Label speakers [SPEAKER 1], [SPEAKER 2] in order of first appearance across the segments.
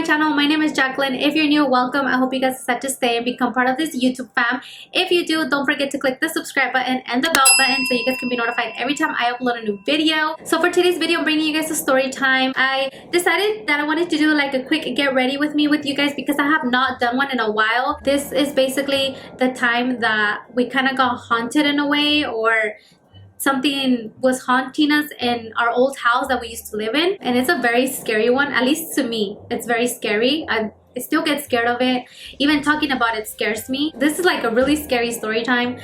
[SPEAKER 1] channel. My name is Jacqueline. If you're new, welcome. I hope you guys decide to stay and become part of this YouTube fam. If you do, don't forget to click the subscribe button and the bell button so you guys can be notified every time I upload a new video. So for today's video, I'm bringing you guys a story time. I decided that I wanted to do like a quick get ready with me with you guys because I have not done one in a while. This is basically the time that we kind of got haunted in a way, or something was haunting us in our old house that we used to live in, and it's a very scary one. At least to me, it's very scary. I still get scared of it. Even talking about it scares me. This is like a really scary story time.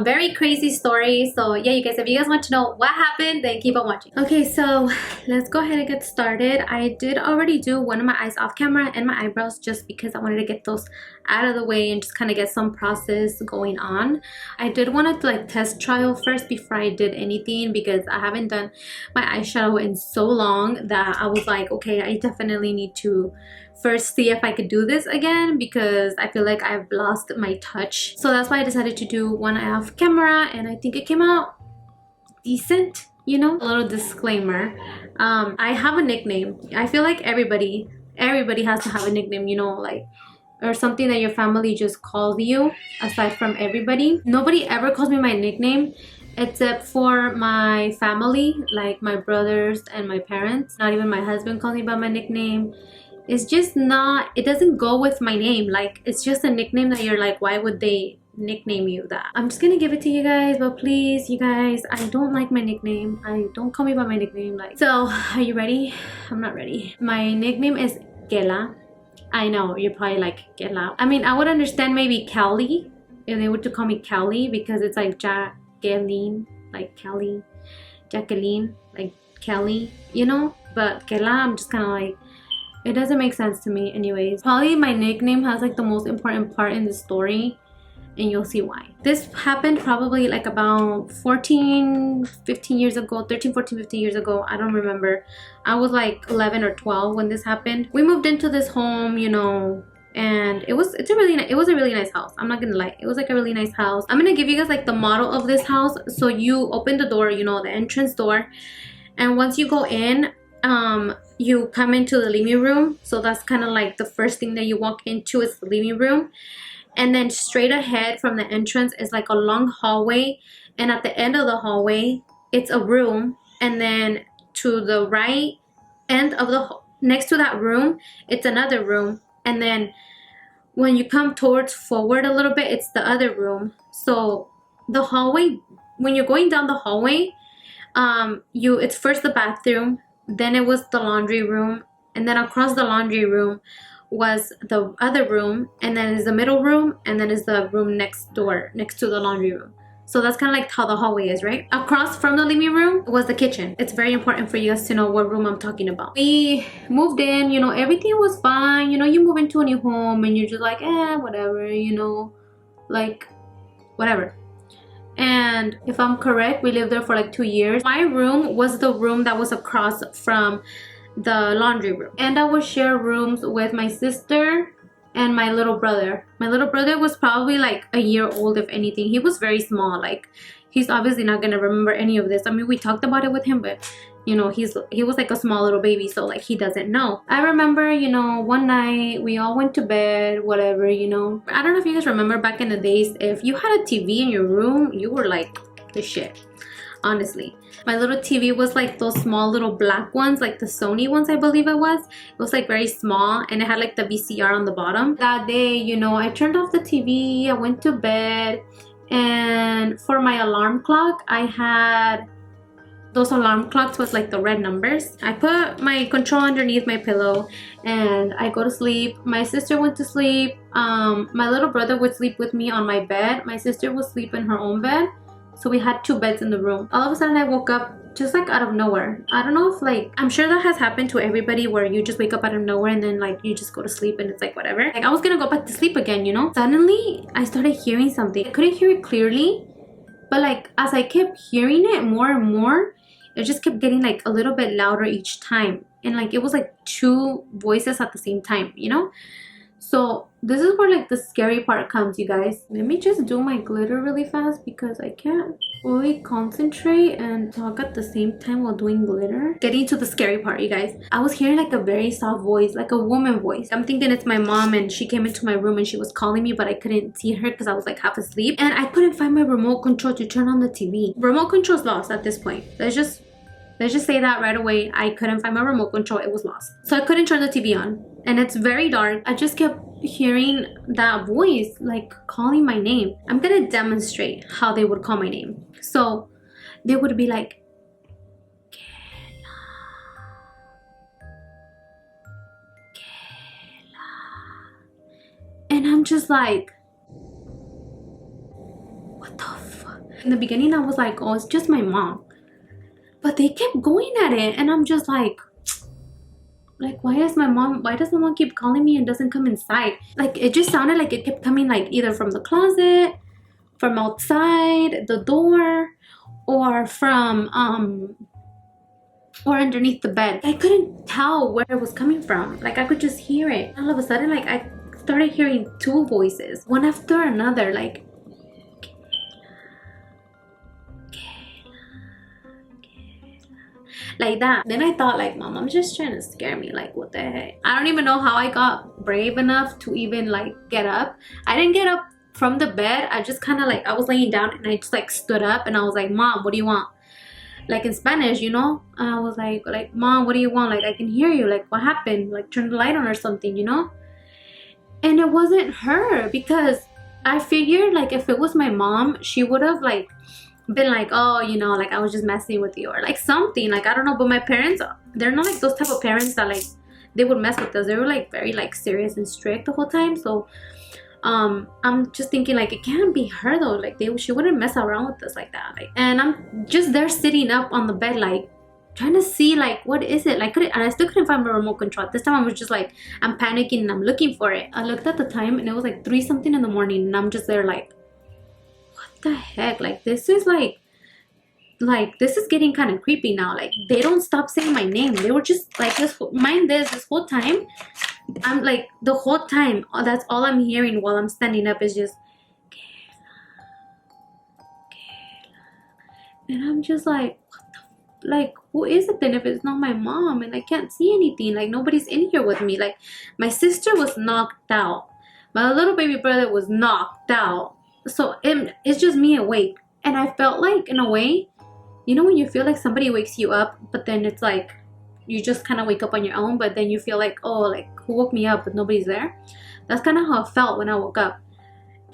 [SPEAKER 1] Very crazy story. So yeah, you guys, if you guys want to know what happened, then keep on watching. Okay, so let's go ahead and get started. I did already do one of my eyes off camera and my eyebrows just because I wanted to get those out of the way and just kind of get some process going on. I did want to like test trial first before I did anything because I haven't done my eyeshadow in so long that I was like, okay, I definitely need to first see if I could do this again because I feel like I've lost my touch. So that's why I decided to do one eye off camera, and I think it came out decent, you know. A little disclaimer, I have a nickname. I feel like everybody has to have a nickname, you know, like, or something that your family just calls you. Aside from everybody, nobody ever calls me my nickname except for my family, like my brothers and my parents. Not even my husband calls me by my nickname. It's just not, it doesn't go with my name. Like, it's just a nickname that you're like, why would they nickname you that? I'm just gonna give it to you guys, but please, you guys, I don't like my nickname. Don't call me by my nickname. Like, so are you ready? I'm not ready. My nickname is Kela. I know you're probably like, Kela. I mean, I would understand maybe Kelly if they were to call me Kelly because it's like Jaqueline, like Kelly, Jacqueline, like Kelly, you know. But Kela, I'm just kind of like, it doesn't make sense to me. Anyways, probably my nickname has like the most important part in the story, and you'll see why. This happened probably like about 15 years ago, 13, 14, 15 years ago. I don't remember. I was like 11 or 12 when this happened. We moved into this home, you know, and it was a really nice house. I'm not gonna lie, it was like a really nice house. I'm gonna give you guys like the model of this house. So you open the door, you know, the entrance door, and once you go in, you come into the living room. So that's kind of like the first thing that you walk into is the living room, and then straight ahead from the entrance is like a long hallway, and at the end of the hallway it's a room, and then to the right end of the next to that room it's another room, and then when you come towards forward a little bit it's the other room. So the hallway, when you're going down the hallway, it's first the bathroom, then it was the laundry room, and then across the laundry room was the other room, and then is the middle room, and then is the room next door next to the laundry room. So that's kind of like how the hallway is, right? Across from the living room was the kitchen. It's very important for you guys to know what room I'm talking about. We moved in, you know, everything was fine. You know, you move into a new home and you're just like, whatever, you know, like whatever. And if I'm correct, we lived there for like 2 years. My room was the room that was across from the laundry room, and I would share rooms with my sister and my little brother. My little brother was probably like a year old, if anything. He was very small. Like, he's obviously not gonna remember any of this. I mean, we talked about it with him, but you know, he was like a small little baby, so like he doesn't know. I remember, you know, one night we all went to bed, whatever, you know. I don't know if you guys remember back in the days, if you had a TV in your room, you were like the shit, honestly. My little TV was like those small little black ones, like the Sony ones, I believe it was. It was like very small, and it had like the VCR on the bottom. That day, you know, I turned off the TV, I went to bed, and for my alarm clock, I had those alarm clocks with like the red numbers. I put my control underneath my pillow and I go to sleep. My sister went to sleep. My little brother would sleep with me on my bed. My sister would sleep in her own bed. So we had 2 beds in the room. All of a sudden I woke up just like out of nowhere. I don't know if like, I'm sure that has happened to everybody where you just wake up out of nowhere and then like you just go to sleep and it's like whatever. Like, I was gonna go back to sleep again, you know. Suddenly I started hearing something. I couldn't hear it clearly, but like as I kept hearing it more and more, it just kept getting like a little bit louder each time, and like it was like 2 voices at the same time, you know. So this is where like the scary part comes, you guys. Let me just do my glitter really fast because I can't fully concentrate and talk at the same time while doing glitter. Getting to the scary part, you guys. I was hearing like a very soft voice, like a woman voice. I'm thinking it's my mom, and she came into my room and she was calling me, but I couldn't see her because I was like half asleep, and I couldn't find my remote control to turn on the TV. Remote control's lost at this point. Let's just say that right away. I couldn't find my remote control. It was lost. So I couldn't turn the TV on. And it's very dark. I just kept hearing that voice like calling my name. I'm gonna demonstrate how they would call my name. So they would be like, Kayla. And I'm just like, what the fuck? In the beginning I was like, oh, it's just my mom. But they kept going at it, and I'm just like, why does my mom keep calling me and doesn't come inside? Like, it just sounded like it kept coming like either from the closet, from outside the door, or from or underneath the bed. I couldn't tell where it was coming from. Like, I could just hear it. All of a sudden, like, I started hearing two voices, one after another, like, like that. Then I thought like, my mom's just trying to scare me. Like, what the heck? I don't even know how I got brave enough to even like get up. I didn't get up from the bed. I just kind of like, I was laying down and I just like stood up and I was like, Mom, what do you want? Like in Spanish, you know? And I was like, Mom, what do you want? Like, I can hear you. Like, what happened? Like, turn the light on or something, you know? And it wasn't her, because I figured like if it was my mom, she would have like been like, oh, you know, like I was just messing with you or like something. Like, I don't know. But my parents, they're not like those type of parents that like they would mess with us. They were like very like serious and strict the whole time. So I'm just thinking like, it can't be her though. Like she wouldn't mess around with us like that. Like, and I'm just there sitting up on the bed like trying to see like, what is it? Like, and I still couldn't find my remote control. This time I was just like, I'm panicking and I'm looking for it. I looked at the time and it was like 3 something in the morning, and I'm just there like, what the heck? Like, this is like this is getting kind of creepy now. Like, they don't stop saying my name. They were just like, this whole time, I'm like, the whole time, that's all I'm hearing while I'm standing up is just Kayla, Kayla. And I'm just like, what the, like, who is it then if it's not my mom? And I can't see anything. Like, nobody's in here with me. Like, my sister was knocked out. My little baby brother was knocked out. So it's just me awake. And I felt like, in a way, you know when you feel like somebody wakes you up, but then it's like you just kind of wake up on your own, but then you feel like, oh, like, who woke me up but nobody's there? That's kind of how it felt when I woke up.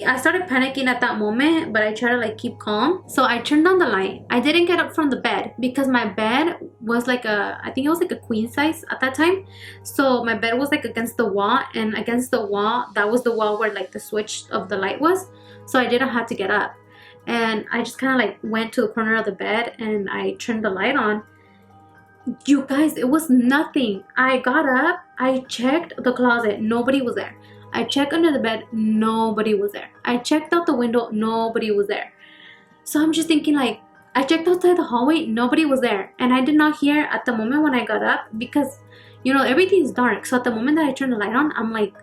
[SPEAKER 1] I started panicking at that moment, but I tried to like keep calm. So I turned on the light. I didn't get up from the bed because my bed was like I think it was like a queen size at that time. So my bed was like against the wall, and against the wall, that was the wall where like the switch of the light was. So I didn't have to get up. And I just kind of like went to the corner of the bed and I turned the light on. You guys, it was nothing. I got up, I checked the closet, nobody was there. I checked under the bed, nobody was there. I checked out the window, nobody was there. So I'm just thinking like, I checked outside the hallway, nobody was there. And I did not hear at the moment when I got up, because, you know, everything's dark. So at the moment that I turned the light on, I'm like,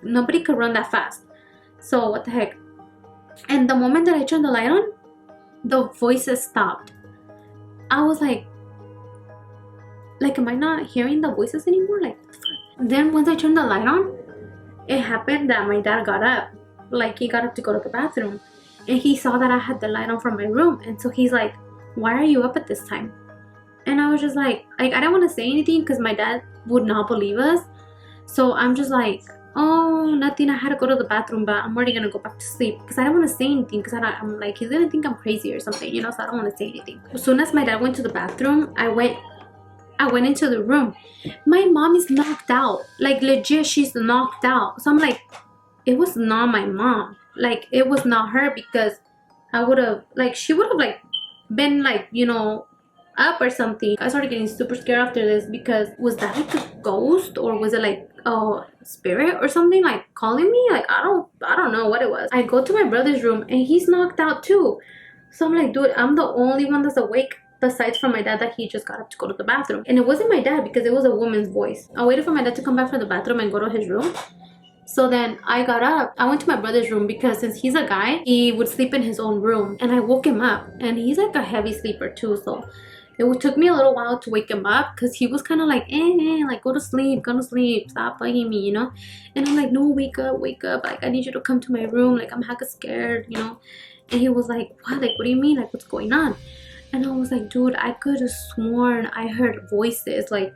[SPEAKER 1] nobody could run that fast. So what the heck? And the moment that I turned the light on, the voices stopped. I was like, am I not hearing the voices anymore? Like, what the fuck? Then once I turned the light on, it happened that my dad got up. Like, he got up to go to the bathroom. And he saw that I had the light on from my room. And so he's like, why are you up at this time? And I was just like I didn't want to say anything because my dad would not believe us. So I'm just like, oh, nothing, I had to go to the bathroom, but I'm already gonna go back to sleep, because I don't want to say anything, because I'm like, he's gonna think I'm crazy or something, you know. So I don't want to say anything. As soon as my dad went to the bathroom, I went into the room. My mom is knocked out, like legit, she's knocked out. So I'm like, it was not my mom. Like, it was not her, because I would have, like, she would have like been like, you know, up or something. I started getting super scared after this, because was that like a ghost, or was it like a spirit or something like calling me? Like, I don't know what it was. I go to my brother's room and he's knocked out too. So I'm like, dude, I'm the only one that's awake besides from my dad, that he just got up to go to the bathroom. And it wasn't my dad, because it was a woman's voice. I waited for my dad to come back from the bathroom and go to his room. So then I got up. I went to my brother's room because since he's a guy, he would sleep in his own room. And I woke him up. And he's like a heavy sleeper too. So it took me a little while to wake him up because he was kind of like, like go to sleep, stop bugging me, you know? And I'm like, no, wake up. Like, I need you to come to my room. Like, I'm hecka scared, you know? And he was like, what? Like, what do you mean? Like, what's going on? And I was like, dude, I could have sworn I heard voices. Like,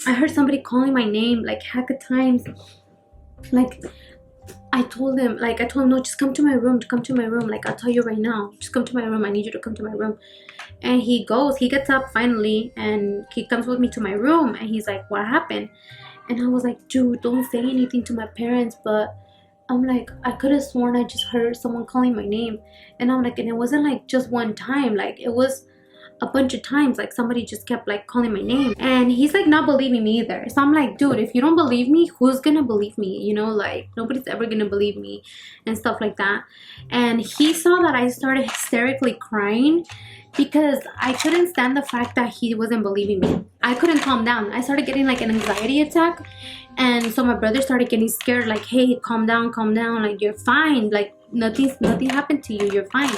[SPEAKER 1] I heard somebody calling my name like hecka times. Like, I told him, no, just come to my room. Like, I'll tell you right now. Just come to my room. I need you to come to my room. And he gets up finally, and he comes with me to my room, and he's like, what happened? And I was like, dude, don't say anything to my parents, but I'm like, I could have sworn I just heard someone calling my name. And I'm like, and it wasn't like just one time, like it was a bunch of times, like somebody just kept like calling my name. And he's like not believing me either. So I'm like, dude, if you don't believe me, who's gonna believe me? You know, like nobody's ever gonna believe me and stuff like that. And he saw that I started hysterically crying because I couldn't stand the fact that he wasn't believing me. I couldn't calm down. I started getting like an anxiety attack. And so my brother started getting scared, like, hey, calm down, like you're fine, like nothing happened to you, you're fine.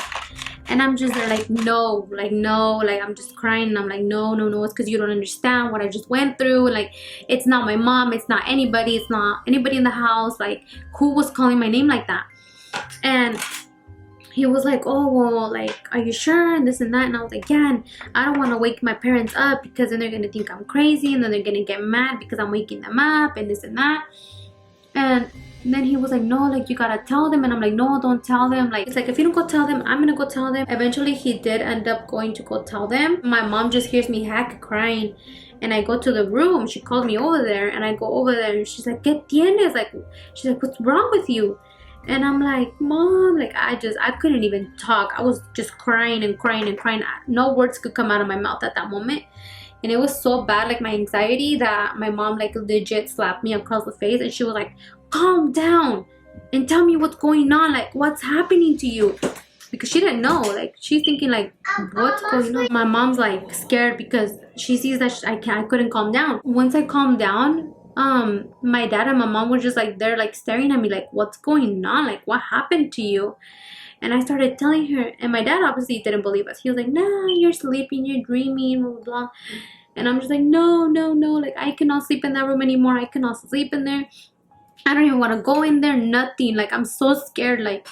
[SPEAKER 1] And I'm just there like, no, like I'm just crying. And I'm like, no, it's because you don't understand what I just went through. Like, it's not my mom, it's not anybody in the house. Like, who was calling my name like that? And he was like, oh, well, like, are you sure? And this and that. And I was like, yeah, and I don't want to wake my parents up because then they're going to think I'm crazy. And then they're going to get mad because I'm waking them up and this and that. And then he was like, no, like, you gotta tell them. And I'm like, no, don't tell them. Like, it's like, if you don't go tell them, I'm gonna go tell them. Eventually, he did end up going to go tell them. My mom just hears me heck crying. And I go to the room. She called me over there. And I go over there. And she's like, ¿Qué tienes? Like, she's like, what's wrong with you? And I'm like, Mom, like, I couldn't even talk. I was just crying and crying and crying. No words could come out of my mouth at that moment. And it was so bad, like my anxiety, that my mom like legit slapped me across the face. And she was like, calm down and tell me what's going on. Like, what's happening to you? Because she didn't know. Like, she's thinking like, what's going on? My mom's like scared because she sees that I couldn't calm down. Once I calmed down, my dad and my mom were just like, they're like staring at me like, what's going on? Like, what happened to you? And I started telling her, and my dad obviously didn't believe us. He was like, nah, you're sleeping, you're dreaming, blah, blah, blah. And I'm just like, no, like, I cannot sleep in that room anymore. I cannot sleep in there. I don't even want to go in there, nothing. Like, I'm so scared. Like,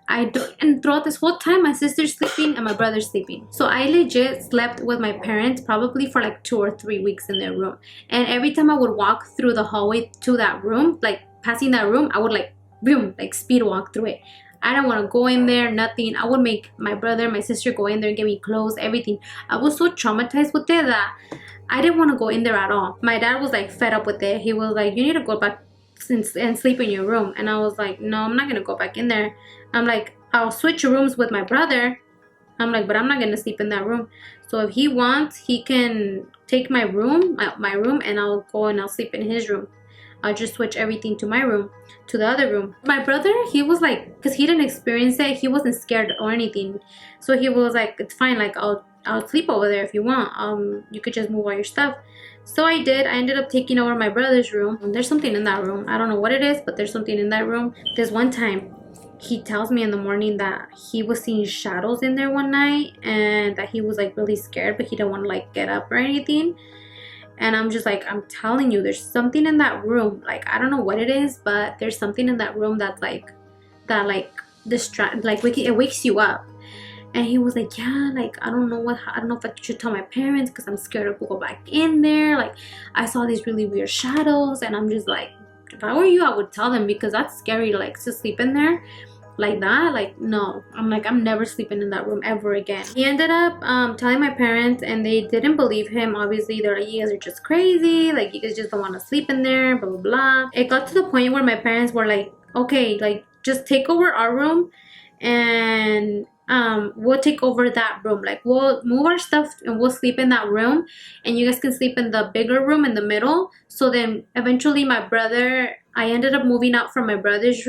[SPEAKER 1] I don't. And throughout this whole time, my sister's sleeping and my brother's sleeping. So I legit slept with my parents probably for like 2 or 3 weeks in their room. And every time I would walk through the hallway to that room, like passing that room, I would like, boom, like speed walk through it. I don't want to go in there, nothing. I would make my brother, my sister go in there and get me clothes, everything. I was so traumatized with it that I didn't want to go in there at all. My dad was like fed up with it. He was like, you need to go back and sleep in your room. And I was like, no, I'm not going to go back in there. I'm like, I'll switch rooms with my brother. I'm like, but I'm not going to sleep in that room. So if he wants, he can take my room, and I'll go and I'll sleep in his room. I'll just switch everything to my room, to the other room. My brother, he was like, because he didn't experience it, he wasn't scared or anything. So he was like, it's fine, like I'll sleep over there if you want. You could just move all your stuff. So I did. I ended up taking over my brother's room. There's something in that room. I don't know what it is, but there's something in that room. This one time, he tells me in the morning that he was seeing shadows in there one night and that he was like really scared, but he didn't want to like get up or anything. And I'm just like, I'm telling you, there's something in that room. Like, I don't know what it is, but there's something in that room that's like, it wakes you up. And he was like, yeah, like, I don't know if I should tell my parents because I'm scared to go back in there. Like, I saw these really weird shadows. And I'm just like, if I were you, I would tell them because that's scary, like, to sleep in there like that. Like, no, I'm like, I'm never sleeping in that room ever again. He ended up telling my parents, and they didn't believe him. Obviously, they're like, you guys are just crazy, like, you guys just don't want to sleep in there, blah blah blah. It got to the point where my parents were like, okay, like, just take over our room and we'll take over that room. Like, we'll move our stuff and we'll sleep in that room, and you guys can sleep in the bigger room in the middle. So then eventually I ended up moving out from my brother's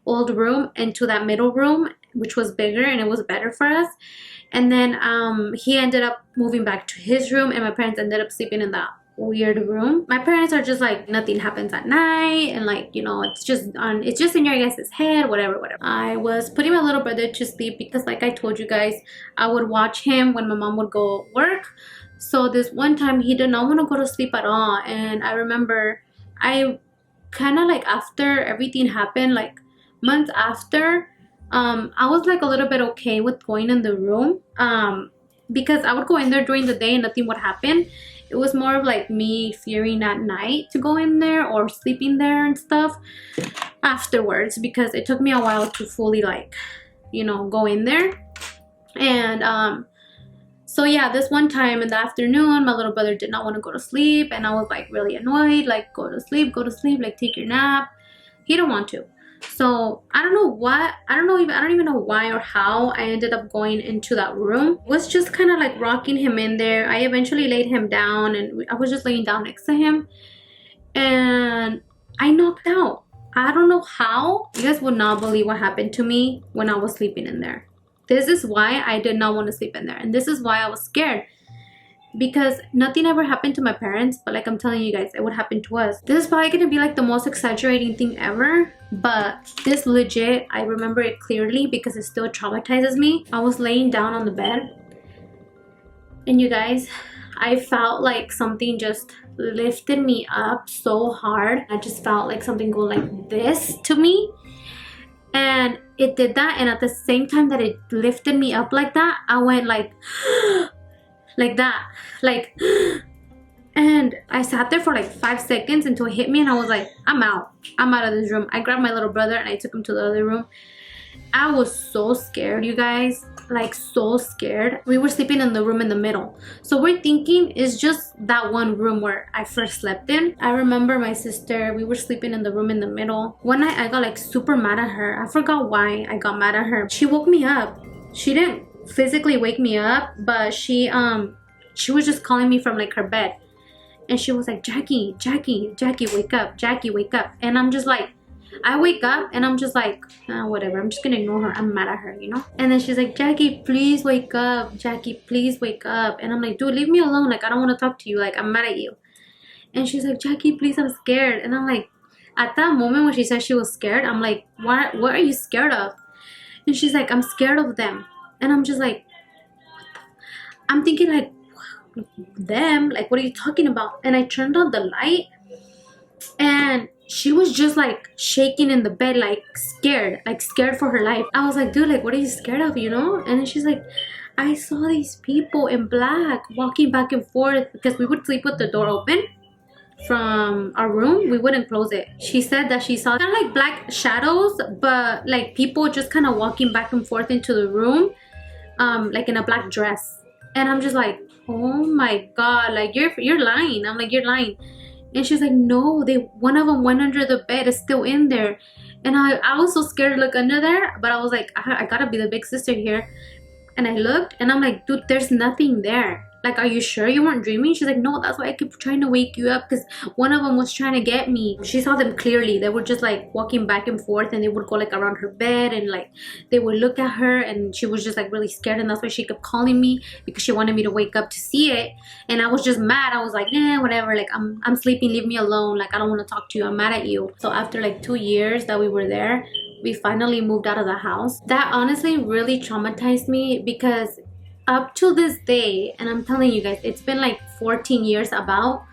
[SPEAKER 1] old room into that middle room, which was bigger and it was better for us. And then he ended up moving back to his room, and my parents ended up sleeping in that weird room. My parents are just like, nothing happens at night, and like, you know, it's just in your guys' head, whatever. I was putting my little brother to sleep because, like I told you guys, I would watch him when my mom would go work. So this one time he did not want to go to sleep at all, and I remember I kind of like, after everything happened, like months after, I was like a little bit okay with going in the room, because I would go in there during the day and nothing would happen. It was more of like me fearing at night to go in there or sleeping there and stuff afterwards, because it took me a while to fully, like, you know, go in there. And so yeah, this one time in the afternoon, my little brother did not want to go to sleep, and I was like really annoyed, like, go to sleep, like take your nap. He didn't want to. So I don't know what, I don't even know why or how I ended up going into that room. Was just kind of like rocking him in there. I eventually laid him down, and I was just laying down next to him, and I knocked out. I don't know how. You guys would not believe what happened to me when I was sleeping in there. This is why I did not want to sleep in there, and this is why I was scared. Because nothing ever happened to my parents, but like I'm telling you guys, it would happen to us. This is probably gonna be like the most exaggerating thing ever, but this legit, I remember it clearly because it still traumatizes me. I was laying down on the bed, and you guys, I felt like something just lifted me up so hard. I just felt like something go like this to me, and it did that, and at the same time that it lifted me up like that, I went like like that, like, and I sat there for like 5 seconds until it hit me, and I was like, I'm out of this room. I grabbed my little brother and I took him to the other room. I was so scared, you guys, like so scared. We were sleeping in the room in the middle, so we're thinking it's just that one room where I first slept in. I remember my sister, we were sleeping in the room in the middle. One night I got like super mad at her. I forgot why I got mad at her. She woke me up. She didn't physically wake me up, but she was just calling me from like her bed, and she was like, Jackie, wake up, Jackie, wake up. And I'm just like, I wake up and I'm just like, whatever, I'm just gonna ignore her. I'm mad at her, you know. And then she's like, Jackie, please wake up, Jackie, please wake up. And I'm like, dude, leave me alone, like I don't want to talk to you, like I'm mad at you. And she's like, Jackie, please, I'm scared. And I'm like, at that moment when she said she was scared, I'm like, what are you scared of? And she's like, I'm scared of them. And I'm just like, I'm thinking like, them, like what are you talking about? And I turned on the light, and she was just like shaking in the bed, like scared for her life. I was like, dude, like what are you scared of, you know? And then she's like, I saw these people in black walking back and forth, because we would sleep with the door open from our room. We wouldn't close it. She said that she saw kind of like black shadows, but like people just kind of walking back and forth into the room, like in a black dress. And I'm just like, oh my god, like you're lying. I'm like, you're lying. And she's like, no, one of them went under the bed, is still in there. And I was so scared to look under there, but I was like, I gotta be the big sister here. And I looked, and I'm like, dude, there's nothing there. Like, are you sure you weren't dreaming? She's like, no, that's why I keep trying to wake you up, because one of them was trying to get me. She saw them clearly. They were just like walking back and forth, and they would go like around her bed, and like they would look at her, and she was just like really scared, and that's why she kept calling me, because she wanted me to wake up to see it. And I was just mad. I was like, whatever, like I'm sleeping, leave me alone, like I don't want to talk to you, I'm mad at you. So after like 2 years that we were there, we finally moved out of the house. That honestly really traumatized me, because up to this day, and I'm telling you guys, it's been like 14 years about,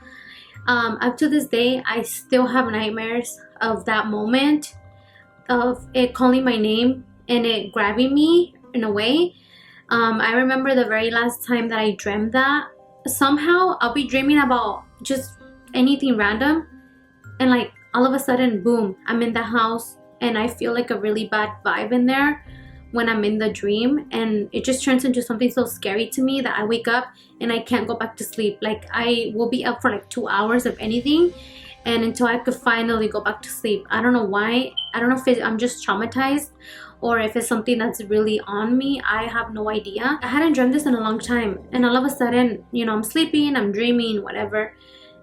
[SPEAKER 1] up to this day, I still have nightmares of that moment, of it calling my name and it grabbing me in a way. I remember the very last time that I dreamt that. Somehow I'll be dreaming about just anything random, and like all of a sudden, boom, I'm in the house, and I feel like a really bad vibe in there when I'm in the dream, and it just turns into something so scary to me that I wake up and I can't go back to sleep. Like I will be up for like 2 hours if anything, and until I could finally go back to sleep. I don't know why. I don't know if I'm just traumatized or if it's something that's really on me. I have no idea. I hadn't dreamt this in a long time, and all of a sudden, you know, I'm sleeping, I'm dreaming, whatever,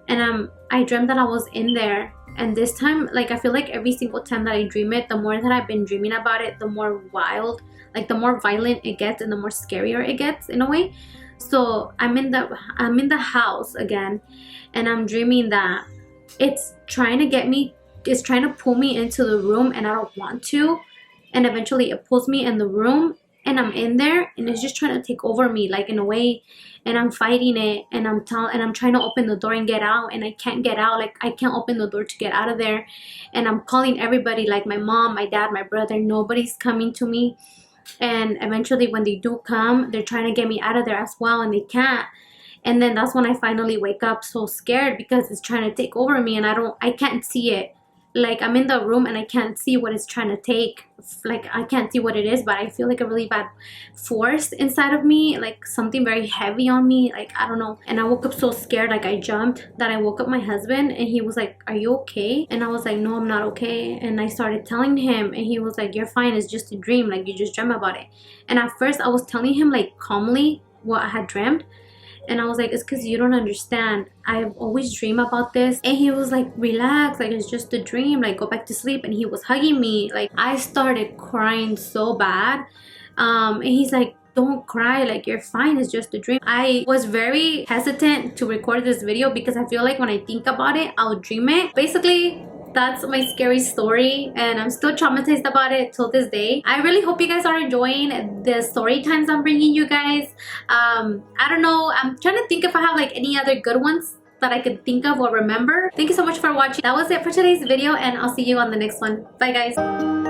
[SPEAKER 1] and I dreamt that I was in there. And this time, like, I feel like every single time that I dream it, the more that I've been dreaming about it, the more wild, like the more violent it gets and the more scarier it gets in a way. So I'm in the house again, and I'm dreaming that it's trying to get me, it's trying to pull me into the room, and I don't want to, and eventually it pulls me in the room, and I'm in there, and it's just trying to take over me, like, in a way, and I'm fighting it, and I'm trying to open the door and get out, and I can't get out. Like, I can't open the door to get out of there, and I'm calling everybody, like my mom, my dad, my brother. Nobody's coming to me, and eventually when they do come, they're trying to get me out of there as well, and they can't. And then that's when I finally wake up, so scared, because it's trying to take over me, and I can't see it. Like, I'm in the room and I can't see what it's trying to take. Like, I can't see what it is, but I feel like a really bad force inside of me, like something very heavy on me, like, I don't know. And I woke up so scared, like I jumped, that I woke up my husband, and he was like, "Are you okay?" And I was like, "No, I'm not okay." And I started telling him, and he was like, "You're fine, it's just a dream, like you just dreamt about it." And at first I was telling him, like, calmly what I had dreamt, and I was like, "It's because you don't understand. I've always dreamed about this." And he was like, "Relax, like it's just a dream, like go back to sleep." And he was hugging me. Like, I started crying so bad. And he's like, "Don't cry, like you're fine, it's just a dream." I was very hesitant to record this video because I feel like when I think about it, I'll dream it. Basically, that's my scary story, and I'm still traumatized about it till this day. I really hope you guys are enjoying the story times I'm bringing you guys. I don't know, I'm trying to think if I have like any other good ones that I could think of or remember. Thank you so much for watching. That was it for today's video, and I'll see you on the next one. Bye guys.